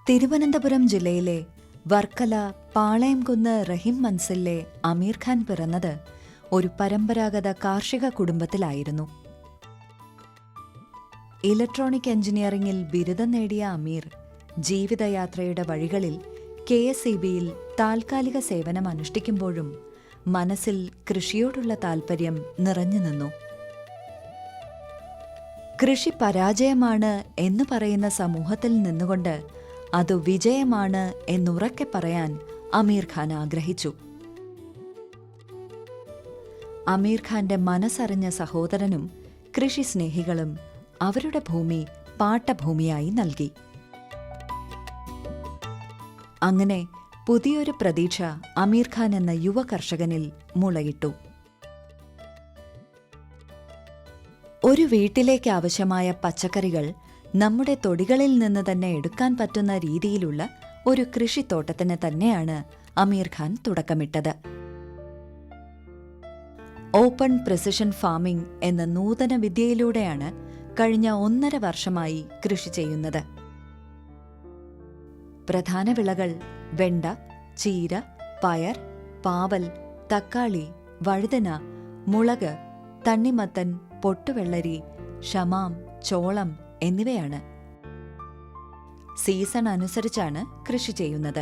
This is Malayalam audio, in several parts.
തിരുവനന്തപുരം ജില്ലയിലെ വർക്കല പാളയംകുന്ന് റഹിം മൻസിലിലെ അമീർ ഖാൻ പിറന്നത് ഒരു പരമ്പരാഗത കാർഷിക കുടുംബത്തിലായിരുന്നു. ഇലക്ട്രോണിക് എഞ്ചിനീയറിംഗിൽ ബിരുദം നേടിയ അമീർ ജീവിതയാത്രയുടെ വഴികളിൽ KSEBയിൽ താൽക്കാലിക സേവനം അനുഷ്ഠിക്കുമ്പോഴും മനസ്സിൽ കൃഷിയോടുള്ള താൽപര്യം നിറഞ്ഞുനിന്നു. കൃഷി പരാജയമാണ് എന്ന് പറയുന്ന സമൂഹത്തിൽ നിന്നുകൊണ്ട് അത് വിജയമാണ് എന്നുറക്കെ പറയാൻ അമീർ ഖാൻ ആഗ്രഹിച്ചു. അമീർ ഖാന്റെ മനസ്സറിഞ്ഞ സഹോദരനും കൃഷി സ്നേഹികളും അവരുടെ ഭൂമി പാട്ടഭൂമിയായി നൽകി. അങ്ങനെ പുതിയൊരു പ്രതീക്ഷ അമീർ ഖാൻ എന്ന യുവ കർഷകനിൽ മുളയിട്ടു. ഒരു വീട്ടിലേക്ക് ആവശ്യമായ പച്ചക്കറികൾ നമ്മുടെ തൊടികളിൽ നിന്ന് തന്നെ എടുക്കാൻ പറ്റുന്ന രീതിയിലുള്ള ഒരു കൃഷിത്തോട്ടത്തിന് തന്നെയാണ് അമീർ ഖാൻ തുടക്കമിട്ടത്. ഓപ്പൺ പ്രിസിഷൻ ഫാമിംഗ് എന്ന നൂതന വിദ്യയിലൂടെയാണ് കഴിഞ്ഞ 1.5 വർഷമായി കൃഷി ചെയ്യുന്നത്. പ്രധാന വിളകൾ വെണ്ട, ചീര, പയർ, പാവൽ, തക്കാളി, വഴുതന, മുളക്, തണ്ണിമത്തൻ, പൊട്ടുവെള്ളരി, ഷമാം, ചോളം എന്നിവയാണ്. സീസൺ അനുസരിച്ചാണ് കൃഷി ചെയ്യുന്നത്.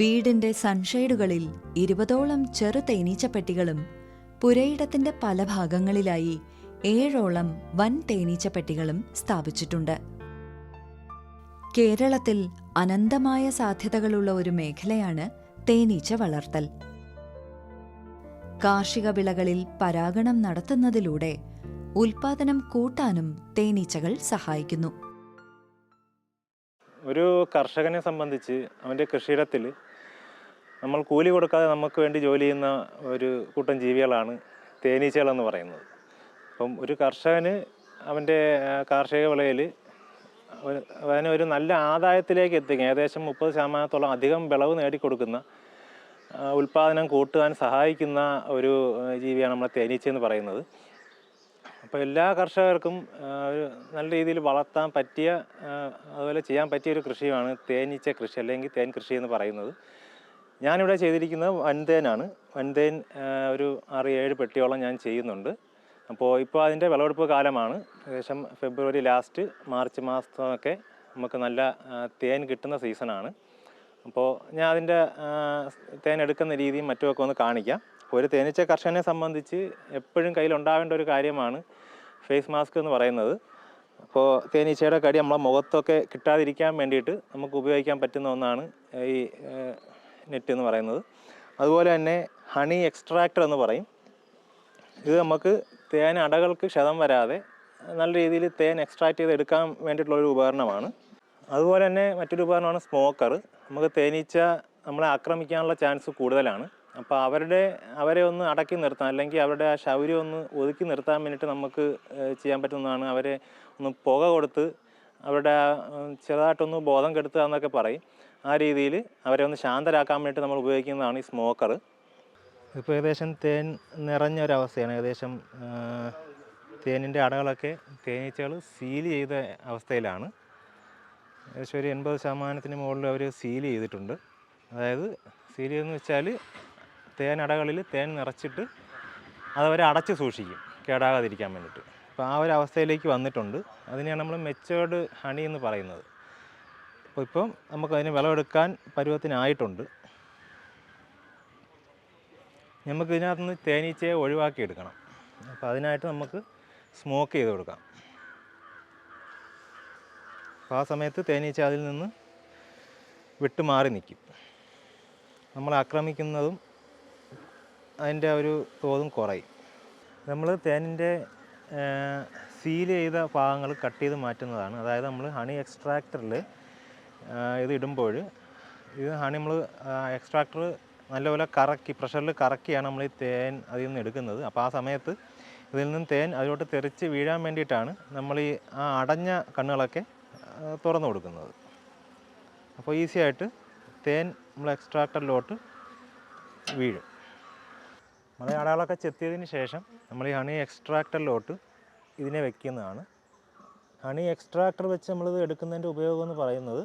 വീടിന്റെ സൺഷെയ്ഡുകളിൽ 20ഓളം ചെറു തേനീച്ചപ്പെട്ടികളും പുരയിടത്തിന്റെ പല ഭാഗങ്ങളിലായി 7ഓളം വൻ തേനീച്ചപ്പെട്ടികളും സ്ഥാപിച്ചിട്ടുണ്ട്. കേരളത്തിൽ അനന്തമായ സാധ്യതകളുള്ള ഒരു മേഖലയാണ് തേനീച്ച വളർത്തൽ. കാർഷിക വിളകളിൽ പരാഗണം നടത്തുന്നതിലൂടെ ഉൽപാദനം കൂട്ടാനും തേനീച്ചകൾ സഹായിക്കുന്നു. ഒരു കർഷകനെ സംബന്ധിച്ച് അവൻ്റെ കൃഷിയിടത്തിൽ നമ്മൾ കൂലി കൊടുക്കാതെ നമുക്ക് വേണ്ടി ജോലി ചെയ്യുന്ന ഒരു കൂട്ടം ജീവികളാണ് തേനീച്ചകളെന്ന് പറയുന്നത്. അപ്പം ഒരു കർഷകന് അവൻ്റെ കാർഷിക വിളയിൽ അതിന് ഒരു നല്ല ആദായത്തിലേക്ക് എത്തിക്കാൻ ഏകദേശം 30% അധികം വിളവ് നേടിക്കൊടുക്കുന്ന ഉൽപാദനം കൂട്ടുവാൻ സഹായിക്കുന്ന ഒരു ജീവിയാണ് നമ്മളെ തേനീച്ച എന്ന് പറയുന്നത്. അപ്പോൾ എല്ലാ കർഷകർക്കും ഒരു നല്ല രീതിയിൽ വളർത്താൻ പറ്റിയ അതുപോലെ ചെയ്യാൻ പറ്റിയൊരു കൃഷിയാണ് തേനീച്ച കൃഷി അല്ലെങ്കിൽ തേൻ കൃഷി എന്ന് പറയുന്നത്. ഞാനിവിടെ ചെയ്തിരിക്കുന്നത് വൻതേനാണ്. വൻതേൻ ഒരു 6-7 പെട്ടിയോളം ഞാൻ ചെയ്യുന്നുണ്ട്. അപ്പോൾ ഇപ്പോൾ അതിൻ്റെ വിളവെടുപ്പ് കാലമാണ്. ഏകദേശം ഫെബ്രുവരി ലാസ്റ്റ് മാർച്ച് മാസമൊക്കെ നമുക്ക് നല്ല തേൻ കിട്ടുന്ന സീസണാണ്. അപ്പോൾ ഞാൻ അതിൻ്റെ തേൻ എടുക്കുന്ന രീതിയും മറ്റുമൊക്കെ ഒന്ന് കാണിക്കാം. ഒരു തേനീച്ച കർഷകനെ സംബന്ധിച്ച് എപ്പോഴും കയ്യിലുണ്ടാവേണ്ട ഒരു കാര്യമാണ് ഫേസ് മാസ്ക് എന്ന് പറയുന്നത്. അപ്പോൾ തേനീച്ചയുടെ കടി നമ്മളെ മുഖത്തൊക്കെ കിട്ടാതിരിക്കാൻ വേണ്ടിയിട്ട് നമുക്ക് ഉപയോഗിക്കാൻ പറ്റുന്ന ഒന്നാണ് ഈ നെറ്റ് എന്ന് പറയുന്നത്. അതുപോലെ തന്നെ ഹണി എക്സ്ട്രാക്ടർ എന്ന് പറയും. ഇത് നമുക്ക് തേൻ അടകൾക്ക് ക്ഷതം വരാതെ നല്ല രീതിയിൽ തേൻ എക്സ്ട്രാക്ട് ചെയ്ത് എടുക്കാൻ വേണ്ടിയിട്ടുള്ളൊരു ഉപകരണമാണ്. അതുപോലെ തന്നെ മറ്റൊരു ഉപകരണമാണ് സ്മോക്കർ. നമുക്ക് തേനീച്ച നമ്മളെ ആക്രമിക്കാനുള്ള ചാൻസ് കൂടുതലാണ്. അപ്പോൾ അവരെ ഒന്ന് അടക്കി നിർത്താൻ അല്ലെങ്കിൽ അവരുടെ ആ ശൗര്യം ഒന്ന് ഒതുക്കി നിർത്താൻ വേണ്ടിയിട്ട് നമുക്ക് ചെയ്യാൻ പറ്റുന്നതാണ് അവരെ ഒന്ന് പുക കൊടുത്ത് അവരുടെ ചെറുതായിട്ടൊന്ന് ബോധം കെടുത്തുക എന്നൊക്കെ പറയും. ആ രീതിയിൽ അവരെ ഒന്ന് ശാന്തരാക്കാൻ വേണ്ടിയിട്ട് നമ്മൾ ഉപയോഗിക്കുന്നതാണ് ഈ സ്മോക്കർ. ഇപ്പോൾ ഏകദേശം തേൻ നിറഞ്ഞൊരവസ്ഥയാണ്. ഏകദേശം തേനിൻ്റെ അടകളൊക്കെ തേനീച്ചകൾ സീൽ ചെയ്ത അവസ്ഥയിലാണ്. ഏകദേശം ഒരു 80% മുകളിൽ അവർ സീൽ ചെയ്തിട്ടുണ്ട്. അതായത് സീൽ ചെയ്തെന്ന് വെച്ചാൽ തേനടകളിൽ തേൻ നിറച്ചിട്ട് അതവരെ അടച്ച് സൂക്ഷിക്കും കേടാകാതിരിക്കാൻ വേണ്ടിയിട്ട്. അപ്പോൾ ആ ഒരു അവസ്ഥയിലേക്ക് വന്നിട്ടുണ്ട്. അതിനെയാണ് നമ്മൾ മെച്ചേർഡ് ഹണി എന്ന് പറയുന്നത്. അപ്പോൾ ഇപ്പം നമുക്കതിന് വിളവെടുക്കാൻ പരുവത്തിനായിട്ടുണ്ട്. നമുക്ക് ഇതിനകത്തുനിന്ന് തേനീച്ചയെ ഒഴിവാക്കിയെടുക്കണം. അപ്പോൾ അതിനായിട്ട് നമുക്ക് സ്മോക്ക് ചെയ്ത് കൊടുക്കാം. അപ്പോൾ ആ സമയത്ത് തേനീച്ച അതിൽ നിന്ന് വിട്ടുമാറി നിൽക്കും. നമ്മളെ ആക്രമിക്കുന്നതും അതിൻ്റെ ഒരു തോതും കുറയും. നമ്മൾ തേനിൻ്റെ സീൽ ചെയ്ത ഭാഗങ്ങൾ കട്ട് ചെയ്ത് മാറ്റുന്നതാണ്. അതായത് നമ്മൾ ഹണി എക്സ്ട്രാക്ടറിൽ ഇത് ഇടുമ്പോൾ ഇത് ഹണി നമ്മൾ എക്സ്ട്രാക്ടർ നല്ലപോലെ കറക്കി പ്രഷറിൽ കറക്കിയാണ് നമ്മൾ ഈ തേൻ അതിൽ നിന്ന് എടുക്കുന്നത്. അപ്പോൾ ആ സമയത്ത് ഇതിൽ നിന്നും തേൻ അതിലോട്ട് തെറിച്ച് വീഴാൻ വേണ്ടിയിട്ടാണ് നമ്മൾ ഈ അടഞ്ഞ കണ്ണുകളൊക്കെ തുറന്നു കൊടുക്കുന്നത്. അപ്പോൾ ഈസി ആയിട്ട് തേൻ നമ്മൾ എക്സ്ട്രാക്ടറിലോട്ട് വീഴും. നമ്മൾ ഈ അടകളൊക്കെ ചെത്തിയതിന് ശേഷം നമ്മൾ ഈ ഹണി എക്സ്ട്രാക്ടറിലോട്ട് ഇതിനെ വയ്ക്കുന്നതാണ്. ഹണി എക്സ്ട്രാക്ടർ വെച്ച് നമ്മളിത് എടുക്കുന്നതിൻ്റെ ഉപയോഗം എന്ന് പറയുന്നത്,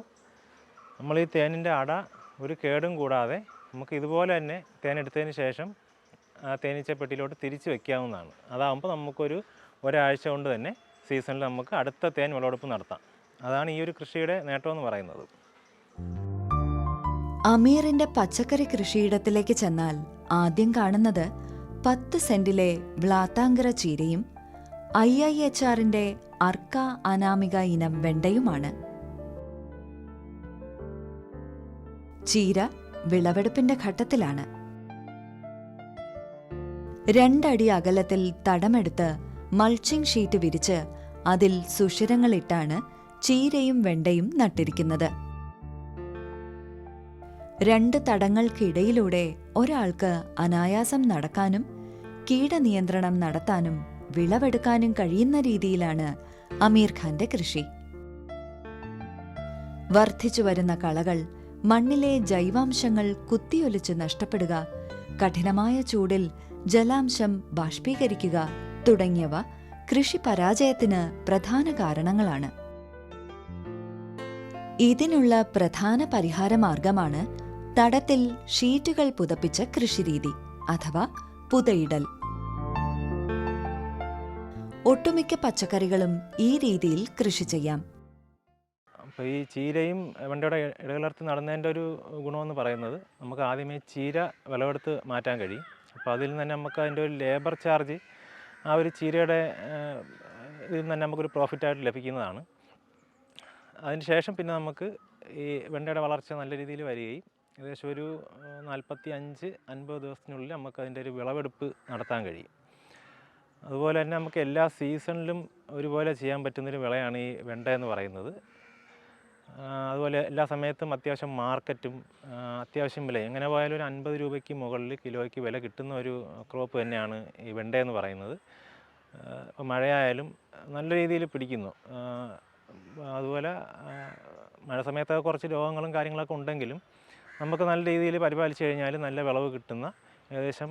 നമ്മൾ ഈ തേനിൻ്റെ അട ഒരു കേടും കൂടാതെ നമുക്ക് ഇതുപോലെ തന്നെ തേൻ എടുത്തതിന് ശേഷം ആ തേനീച്ചപ്പെട്ടിയിലോട്ട് തിരിച്ച് വയ്ക്കാവുന്നതാണ്. അതാകുമ്പോൾ നമുക്കൊരു ഒരാഴ്ച കൊണ്ട് തന്നെ സീസണിൽ നമുക്ക് അടുത്ത തേൻ വിളവെടുപ്പ് നടത്താം. അതാണ് ഈ ഒരു കൃഷിയുടെ നേട്ടമെന്ന് പറയുന്നത്. അമീറിന്റെ പച്ചക്കറി കൃഷിയിടത്തിലേക്ക് ചെന്നാൽ ആദ്യം കാണുന്നത് 10 സെന്റിലെ വ്ളാത്താങ്കര ചീരയും IIHRന്റെ അർക്ക അനാമിക ഇനം വെണ്ടയുമാണ്. ചീര വിളവെടുപ്പിന്റെ ഘട്ടത്തിലാണ്. 2 അടി അകലത്തിൽ തടമെടുത്ത് മൾച്ചിങ് ഷീറ്റ് വിരിച്ച് അതിൽ സുഷിരങ്ങളിട്ടാണ് ചീരയും വെണ്ടയും നട്ടിരിക്കുന്നത്. 2 തടങ്ങൾക്കിടയിലൂടെ ഒരാൾക്ക് അനായാസം നടക്കാനും കീടനിയന്ത്രണം നടത്താനും വിളവെടുക്കാനും കഴിയുന്ന രീതിയിലാണ് അമീർ ഖാന്റെ കൃഷി. വർദ്ധിച്ചുവരുന്ന കളകൾ, മണ്ണിലെ ജൈവാംശങ്ങൾ കുത്തിയൊലിച്ച് നഷ്ടപ്പെടുക, കഠിനമായ ചൂടിൽ ജലാംശം ബാഷ്പീകരിക്കുക തുടങ്ങിയവ കൃഷി പരാജയത്തിന് പ്രധാന കാരണങ്ങളാണ്. ഇതിനുള്ള പ്രധാന പരിഹാരമാർഗമാണ് തടത്തിൽ ഷീറ്റുകൾ പുതപ്പിച്ച കൃഷിരീതി അഥവാ പുതയിടൽ. ഒട്ടുമിക്ക പച്ചക്കറികളും ഈ രീതിയിൽ കൃഷി ചെയ്യാം. അപ്പോൾ ഈ ചീരയും വെണ്ടയുടെ ഇടകലർത്തി നടന്നതിൻ്റെ ഒരു ഗുണമെന്ന് പറയുന്നത്, നമുക്ക് ആദ്യമേ ചീര വിളവെടുത്ത് മാറ്റാൻ കഴിയും. അപ്പോൾ അതിൽ നിന്ന് തന്നെ നമുക്ക് അതിൻ്റെ ഒരു ലേബർ ചാർജ് ആ ഒരു ചീരയുടെ ഇതിൽ നിന്ന് തന്നെ നമുക്കൊരു പ്രോഫിറ്റായിട്ട് ലഭിക്കുന്നതാണ്. അതിന് ശേഷം പിന്നെ നമുക്ക് ഈ വെണ്ടയുടെ വളർച്ച നല്ല രീതിയിൽ വരികയും ഏകദേശം ഒരു 45-50 ദിവസത്തിനുള്ളിൽ നമുക്ക് അതിൻ്റെ ഒരു വിളവെടുപ്പ് നടത്താൻ കഴിയും. അതുപോലെ തന്നെ നമുക്ക് എല്ലാ സീസണിലും ഒരുപോലെ ചെയ്യാൻ പറ്റുന്നൊരു വിളയാണ് ഈ വെണ്ട എന്ന് പറയുന്നത്. അതുപോലെ എല്ലാ സമയത്തും അത്യാവശ്യം മാർക്കറ്റും അത്യാവശ്യം വില, എങ്ങനെ പോയാലും ഒരു 50 രൂപയ്ക്ക് മുകളിൽ കിലോയ്ക്ക് വില കിട്ടുന്ന ഒരു ക്രോപ്പ് തന്നെയാണ് ഈ വെണ്ട എന്ന് പറയുന്നത്. മഴയായാലും നല്ല രീതിയിൽ പിടിക്കുന്നു. അതുപോലെ മഴ സമയത്തൊക്കെ കുറച്ച് രോഗങ്ങളും കാര്യങ്ങളൊക്കെ ഉണ്ടെങ്കിലും നമുക്ക് നല്ല രീതിയിൽ പരിപാലിച്ച് കഴിഞ്ഞാൽ നല്ല വിളവ് കിട്ടുന്ന, ഏകദേശം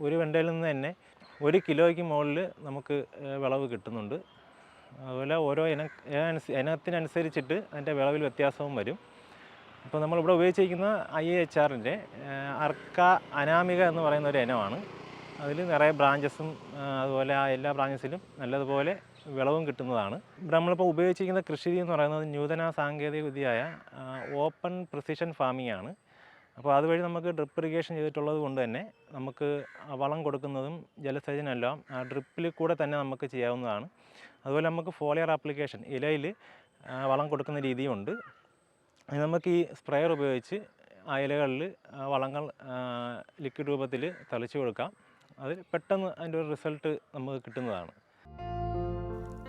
ഒരു വെണ്ടയിൽ നിന്ന് തന്നെ 1 കിലോയ്ക്ക് മുകളിൽ നമുക്ക് വിളവ് കിട്ടുന്നുണ്ട്. അതുപോലെ ഓരോ ഇനത്തിനനുസരിച്ചിട്ട് അതിൻ്റെ വിളവിൽ വ്യത്യാസവും വരും. അപ്പോൾ നമ്മളിവിടെ ഉപയോഗിച്ചിരിക്കുന്ന IIHRൻ്റെ അർക്ക അനാമിക എന്ന് പറയുന്ന ഒരു ഇനമാണ്. അതിൽ നിറയെ ബ്രാഞ്ചസും അതുപോലെ ആ എല്ലാ ബ്രാഞ്ചസിലും നല്ലതുപോലെ വിളവും കിട്ടുന്നതാണ്. ഇവിടെ നമ്മളിപ്പോൾ ഉപയോഗിച്ചിരിക്കുന്ന കൃഷി എന്ന് പറയുന്നത് നൂതന സാങ്കേതിക വിദ്യയായ ഓപ്പൺ പ്രിസിഷൻ ഫാമിംഗ് ആണ്. അപ്പോൾ അതുവഴി നമുക്ക് ഡ്രിപ്പ് ഇറിഗേഷൻ ചെയ്തിട്ടുള്ളത് കൊണ്ട് തന്നെ നമുക്ക് വളം കൊടുക്കുന്നതും ജലസേചനമെല്ലാം ആ ഡ്രിപ്പിൽ കൂടെ തന്നെ നമുക്ക് ചെയ്യാവുന്നതാണ്. അതുപോലെ നമുക്ക് ഫോളിയർ ആപ്ലിക്കേഷൻ, ഇലയിൽ വളം കൊടുക്കുന്ന രീതിയുണ്ട്. നമുക്ക് ഈ സ്പ്രെയർ ഉപയോഗിച്ച് ആ ഇലകളിൽ വളങ്ങൾ ലിക്വിഡ് രൂപത്തിൽ തളിച്ചു കൊടുക്കാം. അത് പെട്ടെന്ന് അതിൻ്റെ ഒരു റിസൾട്ട് നമുക്ക് കിട്ടുന്നതാണ്.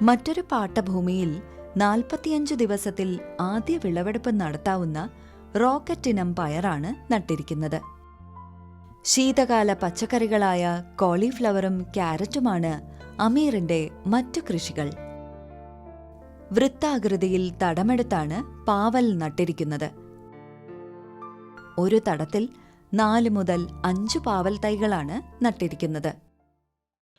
മറ്റൊരു പാട്ടഭൂമിയിൽ 45 ദിവസത്തിൽ ആദ്യ വിളവെടുപ്പ് നടത്താവുന്ന റോക്കറ്റ് ഇനം പയറാണ് നട്ടിരിക്കുന്നത്. ശീതകാല പച്ചക്കറികളായ കോളിഫ്ലവറും ക്യാരറ്റുമാണ് അമീറിന്റെ മറ്റു കൃഷികൾ. വൃത്താകൃതിയിൽ തടമെടുത്താണ് പാവൽ നട്ടിരിക്കുന്നത്. ഒരു തടത്തിൽ 4 മുതൽ 5 പാവൽ തൈകളാണ് നട്ടിരിക്കുന്നത്.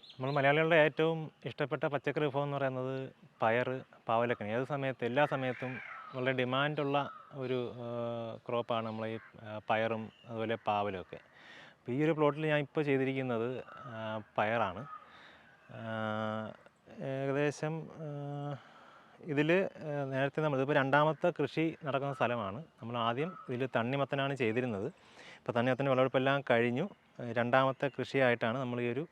നമ്മൾ മലയാളികളുടെ ഏറ്റവും ഇഷ്ടപ്പെട്ട പച്ചക്കറി വിഭവം എന്ന് പറയുന്നത് പയർ, പാവലക്കണി. ഏത് സമയത്ത് എല്ലാ സമയത്തും വളരെ ഡിമാൻഡുള്ള ഒരു ക്രോപ്പാണ് നമ്മൾ ഈ പയറും അതുപോലെ പാവലും ഒക്കെ. അപ്പോൾ ഈ ഒരു പ്ലോട്ടിൽ ഞാൻ ഇപ്പോൾ ചെയ്തിരിക്കുന്നത് പയറാണ്. ഏകദേശം ഇതിൽ നേരത്തെ നമ്മളിതിപ്പോൾ 2ാമത്തെ കൃഷി നടക്കുന്ന സ്ഥലമാണ്. നമ്മൾ ആദ്യം ഇതിൽ തണ്ണിമത്തനാണ് ചെയ്തിരുന്നത്. ഇപ്പോൾ തണ്ണിമത്തൻ്റെ വിളവെടുപ്പെല്ലാം കഴിഞ്ഞു. 2ാമത്തെ കൃഷിയായിട്ടാണ് നമ്മൾ ഈ ഒരു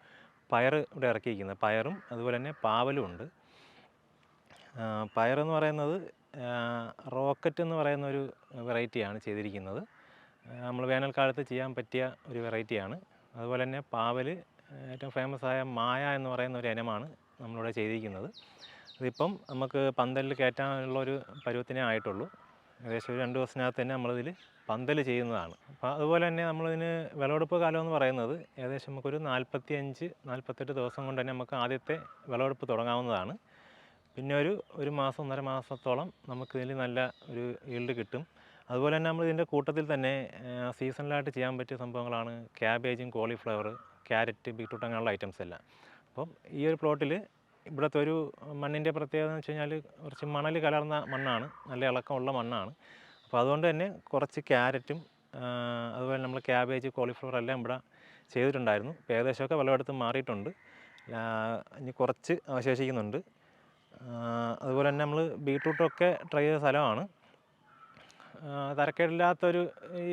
പയർ ഇവിടെ ഇറക്കിയിരിക്കുന്നത്. പയറും അതുപോലെ തന്നെ പാവലും ഉണ്ട്. പയറെന്ന് പറയുന്നത് റോക്കറ്റ് എന്ന് പറയുന്ന ഒരു വെറൈറ്റിയാണ് ചെയ്തിരിക്കുന്നത്. നമ്മൾ വേനൽക്കാലത്ത് ചെയ്യാൻ പറ്റിയ ഒരു വെറൈറ്റിയാണ്. അതുപോലെ തന്നെ പാവൽ, ഏറ്റവും ഫേമസ് ആയ മായ എന്ന് പറയുന്ന ഒരു ഇനമാണ് നമ്മളിവിടെ ചെയ്തിരിക്കുന്നത്. ഇതിപ്പം നമുക്ക് പന്തലിൽ കയറ്റാനുള്ളൊരു പരുവത്തിനേ ആയിട്ടുള്ളൂ. ഏകദേശം ഒരു 2 ദിവസത്തിനകത്ത് തന്നെ നമ്മളിതിൽ പന്തൽ ചെയ്യുന്നതാണ്. അപ്പോൾ അതുപോലെ തന്നെ നമ്മളിതിന് വിളവെടുപ്പ് കാലം എന്ന് പറയുന്നത് ഏകദേശം നമുക്കൊരു 45-48 ദിവസം കൊണ്ട് തന്നെ നമുക്ക് ആദ്യത്തെ വിളവെടുപ്പ് തുടങ്ങാവുന്നതാണ്. പിന്നെ ഒരു മാസം 1.5 മാസത്തോളം നമുക്കിതിൽ നല്ല ഒരു ഈൽഡ് കിട്ടും. അതുപോലെ തന്നെ നമ്മൾ ഇതിൻ്റെ കൂട്ടത്തിൽ തന്നെ സീസണലായിട്ട് ചെയ്യാൻ പറ്റിയ സംഭവങ്ങളാണ് ക്യാബേജും കോളിഫ്ലവർ, ക്യാരറ്റ്, ബീട്രൂട്ട് അങ്ങനെയുള്ള ഐറ്റംസ് എല്ലാം. അപ്പം ഈ ഒരു പ്ലോട്ടിൽ ഇവിടുത്തെ ഒരു മണ്ണിൻ്റെ പ്രത്യേകത എന്ന് വെച്ച് കഴിഞ്ഞാൽ കുറച്ച് മണൽ കലർന്ന മണ്ണാണ്, നല്ല ഇളക്കമുള്ള മണ്ണാണ്. അപ്പോൾ അതുകൊണ്ട് തന്നെ കുറച്ച് ക്യാരറ്റും അതുപോലെ നമ്മൾ ക്യാബേജ്, കോളിഫ്ലവർ എല്ലാം ഇവിടെ ചെയ്തിട്ടുണ്ടായിരുന്നു. ഇപ്പോൾ ഏകദേശമൊക്കെ വിളവെടുത്ത് മാറിയിട്ടുണ്ട്. ഇനി കുറച്ച് അവശേഷിക്കുന്നുണ്ട്. അതുപോലെ തന്നെ നമ്മൾ ബീട്രൂട്ടൊക്കെ ട്രൈ ചെയ്ത സ്ഥലമാണ്. തരക്കേടില്ലാത്തൊരു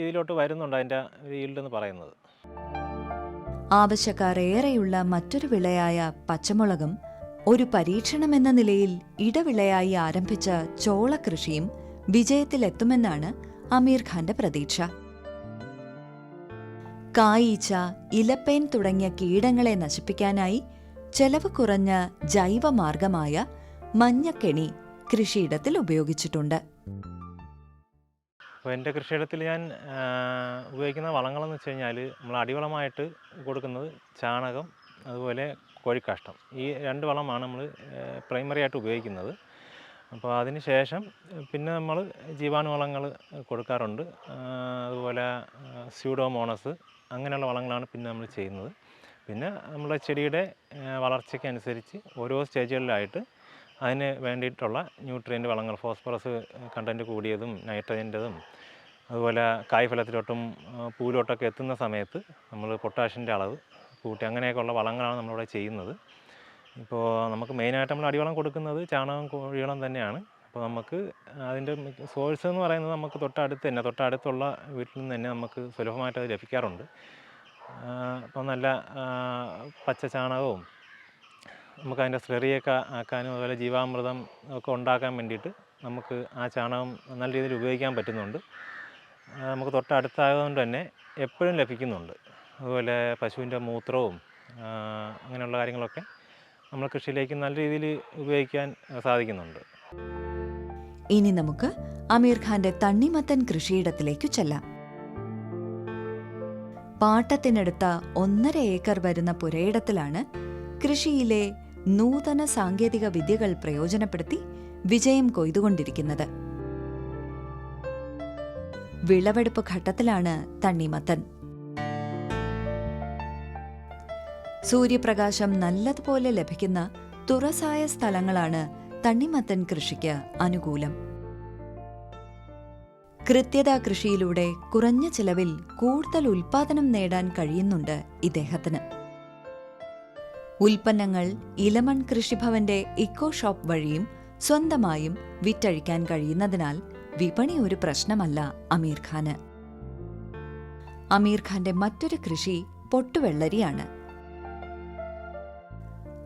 ഇതിലോട്ട് വരുന്നുണ്ട് അതിൻ്റെ ഒരു ഈൽഡ് എന്ന് പറയുന്നത്. ആവശ്യക്കാർ ഏറെയുള്ള മറ്റൊരു വിളയായ പച്ചമുളകും ഒരു പരീക്ഷണമെന്ന നിലയിൽ ഇടവിളയായി ആരംഭിച്ച ചോളകൃഷിയും വിജയത്തിലെത്തുമെന്നാണ് അമീർ ഖാന്റെ പ്രതീക്ഷ. കായീച്ച, ഇലപ്പേൻ തുടങ്ങിയ കീടങ്ങളെ നശിപ്പിക്കാനായി ചെലവ് കുറഞ്ഞ ജൈവമാർഗമായ മഞ്ഞക്കെണി കൃഷിയിടത്തിൽ ഉപയോഗിച്ചിട്ടുണ്ട്. അപ്പോൾ എൻ്റെ കൃഷിയിടത്തിൽ ഞാൻ ഉപയോഗിക്കുന്ന വളങ്ങളെന്ന് വെച്ച് കഴിഞ്ഞാൽ നമ്മൾ അടിവളമായിട്ട് കൊടുക്കുന്നത് ചാണകം, അതുപോലെ കോഴിക്കാഷ്ടം. ഈ 2 വളമാണ് നമ്മൾ പ്രൈമറി ആയിട്ട് ഉപയോഗിക്കുന്നത്. അപ്പോൾ അതിന് ശേഷം പിന്നെ നമ്മൾ ജീവാണുവളങ്ങൾ കൊടുക്കാറുണ്ട്. അതുപോലെ സ്യൂഡോമോണസ് അങ്ങനെയുള്ള വളങ്ങളാണ് പിന്നെ നമ്മൾ ചെയ്യുന്നത്. പിന്നെ നമ്മുടെ ചെടിയുടെ വളർച്ചയ്ക്കനുസരിച്ച് ഓരോ സ്റ്റേജുകളിലായിട്ട് അതിന് വേണ്ടിയിട്ടുള്ള ന്യൂട്രിയൻ്റ് വളങ്ങൾ, ഫോസ്ഫറസ് കണ്ടൻറ്റ് കൂടിയതും നൈട്രജൻ്റെതും അതുപോലെ കായ്ഫലത്തിലോട്ടും പൂവിലോട്ടൊക്കെ എത്തുന്ന സമയത്ത് നമ്മൾ പൊട്ടാഷിൻ്റെ അളവ് കൂട്ടി അങ്ങനെയൊക്കെയുള്ള വളങ്ങളാണ് നമ്മളിവിടെ ചെയ്യുന്നത്. ഇപ്പോൾ നമുക്ക് മെയിനായിട്ട് നമ്മൾ അടിവളം കൊടുക്കുന്നത് ചാണകം, കോഴിവളം തന്നെയാണ്. അപ്പോൾ നമുക്ക് അതിൻ്റെ സോഴ്സ് എന്ന് പറയുന്നത് നമുക്ക് തൊട്ടടുത്തുള്ള വീട്ടിൽ നിന്ന് തന്നെ നമുക്ക് സുലഭമായിട്ട് അത് ലഭിക്കാറുണ്ട്. അപ്പോൾ നല്ല പച്ച ചാണകവും നമുക്കതിൻ്റെ സ്ലറിയൊക്കെ ആക്കാനും അതുപോലെ ജീവാമൃതം ഒക്കെ ഉണ്ടാക്കാൻ വേണ്ടിയിട്ട് നമുക്ക് ആ ചാണകം നല്ല രീതിയിൽ ഉപയോഗിക്കാൻ പറ്റുന്നുണ്ട്. നമുക്ക് തൊട്ടടുത്തായതുകൊണ്ട് തന്നെ എപ്പോഴും ലഭിക്കുന്നുണ്ട്. അതുപോലെ പശുവിൻ്റെ മൂത്രവും അങ്ങനെയുള്ള കാര്യങ്ങളൊക്കെ നമ്മൾ കൃഷിയിലേക്ക് നല്ല രീതിയിൽ ഉപയോഗിക്കാൻ സാധിക്കുന്നുണ്ട്. ഇനി നമുക്ക് അമീർ ഖാന്റെ തണ്ണിമത്തൻ കൃഷിയിടത്തിലേക്കു ചെല്ലാം. പാട്ടത്തിനെടുത്ത 1.5 ഏക്കർ വരുന്ന പുരയിടത്തിലാണ് കൃഷിയിലെ നൂതന സാങ്കേതിക വിദ്യകൾ പ്രയോജനപ്പെടുത്തി വിജയം കൊയ്തുകൊണ്ടിരിക്കുന്നത്. വിളവെടുപ്പ് ഘട്ടത്തിലാണ് തണ്ണിമത്തൻ. സൂര്യപ്രകാശം നല്ലതുപോലെ ലഭിക്കുന്ന തുറസായ സ്ഥലങ്ങളാണ് തണ്ണിമത്തൻ കൃഷിക്ക് അനുകൂലം. കൃത്യതാ കൃഷിയിലൂടെ കുറഞ്ഞ ചിലവിൽ കൂടുതൽ ഉൽപ്പാദനം നേടാൻ കഴിയുന്നുണ്ട് ഇദ്ദേഹത്തിന്. ഉൽപ്പന്നങ്ങൾ ഇലമൺ കൃഷിഭവന്റെ ഇക്കോ ഷോപ്പ് വഴിയും സ്വന്തമായും വിറ്റഴിക്കാൻ കഴിയുന്നതിനാൽ വിപണി ഒരു പ്രശ്നമല്ല അമീർ ഖാന്. അമീർ ഖാന്റെ മറ്റൊരു കൃഷി പൊട്ടുവെള്ളരിയാണ്.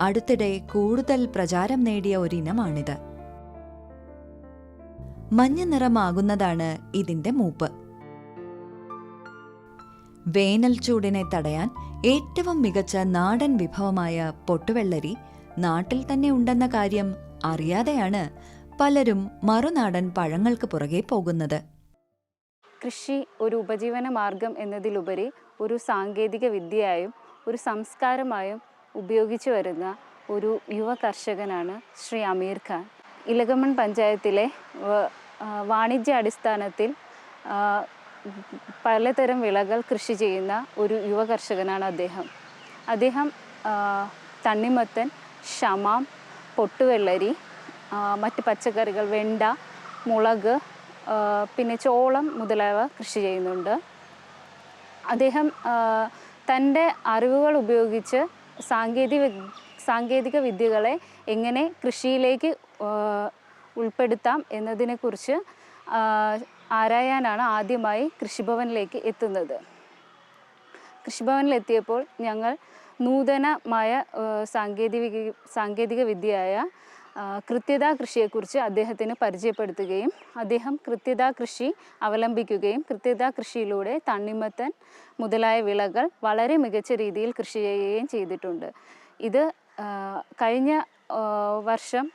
അടുത്തിടെ കൂടുതൽ പ്രചാരം നേടിയ ഒരിനമാണിത്. മഞ്ഞ നിറമാകുന്നതാണ് ഇതിന്റെ മൂപ്പ്. വേനൽ ചൂടിനെ തടയാൻ ഏറ്റവും മികച്ച നാടൻ വിഭവമായ പൊട്ടുവെള്ളരി നാട്ടിൽ തന്നെ ഉണ്ടെന്ന കാര്യം അറിയാതെയാണ് പലരും മറുനാടൻ പഴങ്ങൾക്ക് പുറകെ പോകുന്നത്. കൃഷി ഒരു ഉപജീവന മാർഗം എന്നതിലുപരി ഒരു സാങ്കേതിക വിദ്യയായും ഒരു സംസ്കാരമായും ഉപയോഗിച്ചു വരുന്ന ഒരു യുവ കർഷകനാണ് ശ്രീ അമീർ ഖാൻ. ഇലകമൺ പഞ്ചായത്തിലെ വാണിജ്യ അടിസ്ഥാനത്തിൽ പലതരം വിളകൾ കൃഷി ചെയ്യുന്ന ഒരു യുവ കർഷകനാണ് അദ്ദേഹം തണ്ണിമത്തൻ, ഷമാം, പൊട്ടുവെള്ളരി, മറ്റ് പച്ചക്കറികൾ, വെണ്ട, മുളക്, പിന്നെ ചോളം മുതലായവ കൃഷി ചെയ്യുന്നുണ്ട്. അദ്ദേഹം തൻ്റെ അറിവുകൾ ഉപയോഗിച്ച് സാങ്കേതിക വിദ്യകളെ എങ്ങനെ കൃഷിയിലേക്ക് ഉൾപ്പെടുത്താം എന്നതിനെക്കുറിച്ച് ആരായാനാണ് ആദ്യമായി കൃഷിഭവനിലേക്ക് എത്തുന്നത്. കൃഷിഭവനിലെത്തിയപ്പോൾ ഞങ്ങൾ നൂതനമായ സാങ്കേതിക വിദ്യയായ കൃത്യത കൃഷിയെക്കുറിച്ച് അദ്ദേഹത്തിന് പരിചയപ്പെടുത്തുകയും അദ്ദേഹം കൃത്യത കൃഷി അവലംബിക്കുകയും കൃത്യത കൃഷിയിലൂടെ തണ്ണിമത്തൻ മുതലായ വിളകൾ വളരെ മികച്ച രീതിയിൽ കൃഷി ചെയ്യുകയും ചെയ്തിട്ടുണ്ട്. ഇത് കഴിഞ്ഞ വർഷം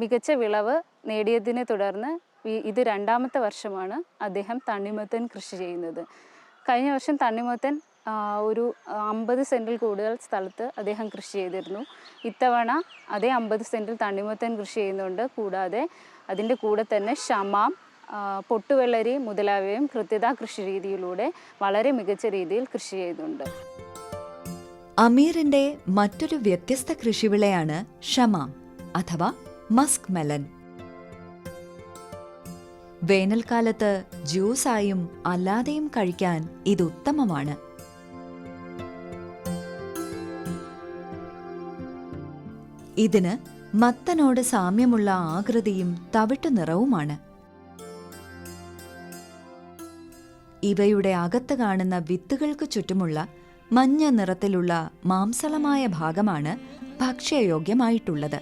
മികച്ച വിളവ് നേടിയതിനെ തുടർന്ന് ഇത് രണ്ടാമത്തെ വർഷമാണ് അദ്ദേഹം തണ്ണിമത്തൻ കൃഷി ചെയ്യുന്നത്. കഴിഞ്ഞ വർഷം തണ്ണിമത്തൻ ഒരു 50 സെൻറ്റിൽ കൂടുതൽ സ്ഥലത്ത് അദ്ദേഹം കൃഷി ചെയ്തിരുന്നു. ഇത്തവണ അതേ 50 സെൻറ്റിൽ തണ്ണിമത്തൻ കൃഷി ചെയ്യുന്നുണ്ട്. കൂടാതെ അതിൻ്റെ കൂടെ തന്നെ ഷമാം, പൊട്ടുവെള്ളരി മുതലായവയും കൃത്യത കൃഷി രീതിയിലൂടെ വളരെ മികച്ച രീതിയിൽ കൃഷി ചെയ്യുന്നുണ്ട്. അമീറിന്റെ മറ്റൊരു വ്യത്യസ്ത കൃഷിവിളയാണ് ഷമാം അഥവാ മസ്ക് മെലൻ. വേനൽക്കാലത്ത് ജ്യൂസായും അല്ലാതെയും കഴിക്കാൻ ഇത് ഉത്തമമാണ്. ഇതിന് മത്തനോട് സാമ്യമുള്ള ആകൃതിയും തവിട്ടു നിറവുമാണ്. ഇവയുടെ അകത്ത് കാണുന്ന വിത്തുകൾക്ക് ചുറ്റുമുള്ള മഞ്ഞ നിറത്തിലുള്ള മാംസളമായ ഭാഗമാണ് ഭക്ഷ്യയോഗ്യമായിട്ടുള്ളത്.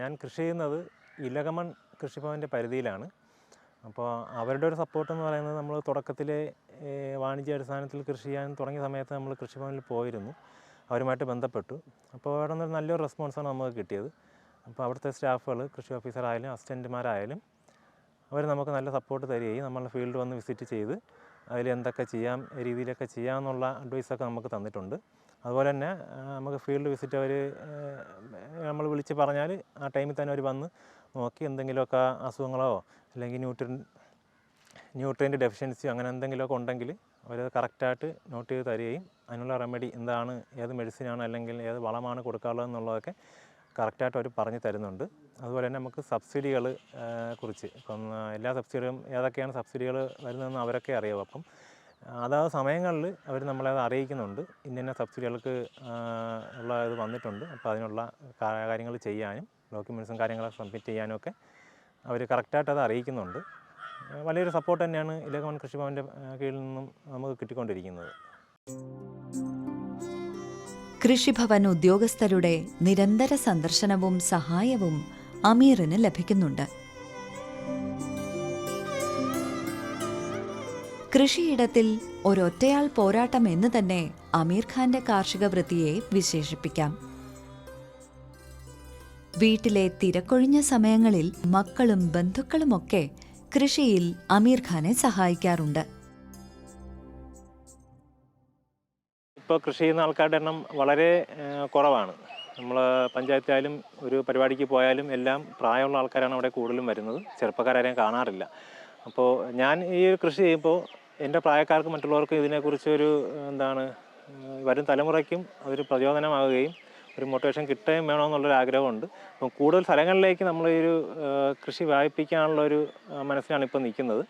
ഞാൻ കൃഷി ചെയ്യുന്നത് ഇലകമൺ കൃഷിഭവൻ്റെ പരിധിയിലാണ്. അപ്പോൾ അവരുടെ ഒരു സപ്പോർട്ട് എന്ന് പറയുന്നത്, നമ്മൾ തുടക്കത്തിലെ വാണിജ്യാടിസ്ഥാനത്തിൽ കൃഷി ചെയ്യാൻ തുടങ്ങിയ സമയത്ത് നമ്മൾ കൃഷിഭവനിൽ പോയിരുന്നു, അവരുമായിട്ട് ബന്ധപ്പെട്ടു. അപ്പോൾ അവിടെ നിന്ന് നല്ലൊരു റെസ്പോൺസാണ് നമുക്ക് കിട്ടിയത്. അപ്പോൾ അവിടുത്തെ സ്റ്റാഫുകൾ, കൃഷി ഓഫീസറായാലും അസിസ്റ്റൻറ്റുമാരായാലും അവർ നമുക്ക് നല്ല സപ്പോർട്ട് തരികയും നമ്മളുടെ ഫീൽഡ് വന്ന് വിസിറ്റ് ചെയ്ത് അതിൽ എന്തൊക്കെ ചെയ്യാം, രീതിയിലൊക്കെ ചെയ്യാമെന്നുള്ള അഡ്വൈസൊക്കെ നമുക്ക് തന്നിട്ടുണ്ട്. അതുപോലെ തന്നെ നമുക്ക് ഫീൽഡ് വിസിറ്റ് അവർ നമ്മൾ വിളിച്ച് പറഞ്ഞാൽ ആ ടൈമിൽ തന്നെ അവർ വന്ന് നോക്കി എന്തെങ്കിലുമൊക്കെ അസുഖങ്ങളോ അല്ലെങ്കിൽ ന്യൂട്രിയൻ്റ് ഡെഫിഷ്യൻസിയോ അങ്ങനെ എന്തെങ്കിലുമൊക്കെ ഉണ്ടെങ്കിൽ അവരത് കറക്റ്റായിട്ട് നോട്ട് ചെയ്ത് തരികയും അതിനുള്ള റെമഡി എന്താണ്, ഏത് മെഡിസിനാണ് അല്ലെങ്കിൽ ഏത് വളമാണ് കൊടുക്കാനുള്ളത് എന്നുള്ളതൊക്കെ കറക്റ്റായിട്ട് അവർ പറഞ്ഞു തരുന്നുണ്ട്. അതുപോലെ തന്നെ നമുക്ക് സബ്സിഡികൾ കുറിച്ച് ഇപ്പം എല്ലാ സബ്സിഡിയും ഏതൊക്കെയാണ് സബ്സിഡികൾ വരുന്നതെന്ന് അവരൊക്കെ അറിയാവും. അപ്പം അതാത് സമയങ്ങളിൽ അവർ നമ്മളെ അത് അറിയിക്കുന്നുണ്ട്, ഇന്ന സബ്സിഡികൾക്ക് ഉള്ള ഇത് വന്നിട്ടുണ്ട്, അപ്പോൾ അതിനുള്ള കാര്യങ്ങൾ ചെയ്യാനും ഡോക്യുമെൻറ്റ്സും കാര്യങ്ങളൊക്കെ സബ്മിറ്റ് ചെയ്യാനും ഒക്കെ അവർ കറക്റ്റായിട്ട് അത് അറിയിക്കുന്നുണ്ട്. വലിയൊരു സപ്പോർട്ട് തന്നെയാണ് ഇലകമൺ കൃഷിഭവൻ്റെ കീഴിൽ നിന്നും നമുക്ക് കിട്ടിക്കൊണ്ടിരിക്കുന്നത്. കൃഷിഭവൻ ഉദ്യോഗസ്ഥരുടെ നിരന്തര സന്ദർശനവും സഹായവും അമീറിന് ലഭിക്കുന്നുണ്ട്. കൃഷിയിടത്തിൽ ഒരൊറ്റയാൾ പോരാട്ടം എന്ന് തന്നെ അമീർ ഖാന്റെ കാർഷിക വൃത്തിയെ വിശേഷിപ്പിക്കാം. വീട്ടിലെ തിരക്കൊഴിഞ്ഞ സമയങ്ങളിൽ മക്കളും ബന്ധുക്കളുമൊക്കെ കൃഷിയിൽ അമീർ ഖാനെ സഹായിക്കാറുണ്ട്. ഇപ്പോൾ കൃഷി ചെയ്യുന്ന ആൾക്കാരുടെ എണ്ണം വളരെ കുറവാണ്. നമ്മൾ പഞ്ചായത്തായാലും ഒരു പരിപാടിക്ക് പോയാലും എല്ലാം പ്രായമുള്ള ആൾക്കാരാണ് അവിടെ കൂടുതലും വരുന്നത്, ചെറുപ്പക്കാരെയും കാണാറില്ല. അപ്പോൾ ഞാൻ ഈ കൃഷി ചെയ്യുമ്പോൾ എൻ്റെ പ്രായക്കാർക്ക് മറ്റുള്ളവർക്കും ഇതിനെക്കുറിച്ചൊരു വരും തലമുറയ്ക്കും അതൊരു പ്രചോദനമാവുകയും ഒരു മോട്ടിവേഷൻ കിട്ടുകയും വേണമെന്നുള്ളൊരു ആഗ്രഹമുണ്ട്. അപ്പം കൂടുതൽ സ്ഥലങ്ങളിലേക്ക് നമ്മൾ ഈ ഒരു കൃഷി വ്യാപിപ്പിക്കാനുള്ളൊരു മനസ്സിലാണ് ഇപ്പോൾ നിൽക്കുന്നത്.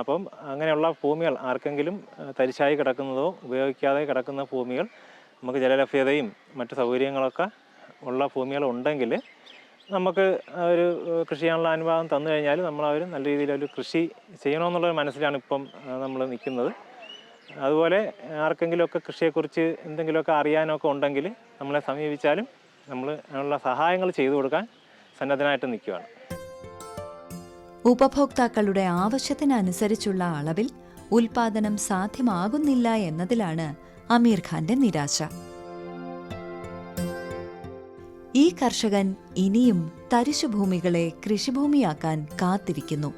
അപ്പം അങ്ങനെയുള്ള ഭൂമികൾ ആർക്കെങ്കിലും തരിശായി കിടക്കുന്നതോ ഉപയോഗിക്കാതെ കിടക്കുന്ന ഭൂമികൾ, നമുക്ക് ജലലഭ്യതയും മറ്റ് സൗകര്യങ്ങളൊക്കെ ഉള്ള ഭൂമികൾ ഉണ്ടെങ്കിൽ നമുക്ക് ഒരു കൃഷി ചെയ്യാനുള്ള അനുഭവം തന്നു കഴിഞ്ഞാൽ നമ്മളവർ നല്ല രീതിയിലൊരു കൃഷി ചെയ്യണമെന്നുള്ളൊരു മനസ്സിലാണ് ഇപ്പം നമ്മൾ നിൽക്കുന്നത്. അതുപോലെ ആർക്കെങ്കിലുമൊക്കെ കൃഷിയെക്കുറിച്ച് എന്തെങ്കിലുമൊക്കെ അറിയാനൊക്കെ ഉണ്ടെങ്കിൽ നമ്മളെ സമീപിച്ചാലും നമ്മൾ അതിനുള്ള സഹായങ്ങൾ ചെയ്തു കൊടുക്കാൻ സന്നദ്ധനായിട്ട് നിൽക്കുകയാണ്. ഉപഭോക്താക്കളുടെ ആവശ്യത്തിനനുസരിച്ചുള്ള അളവിൽ ഉൽപാദനം സാധ്യമാകുന്നില്ല എന്നതിലാണ് അമീർ ഖാന്റെ നിരാശ. ഈ കർഷകൻ ഇനിയും തരിശുഭൂമികളെ കൃഷിഭൂമിയാക്കാൻ കാത്തിരിക്കുന്നു.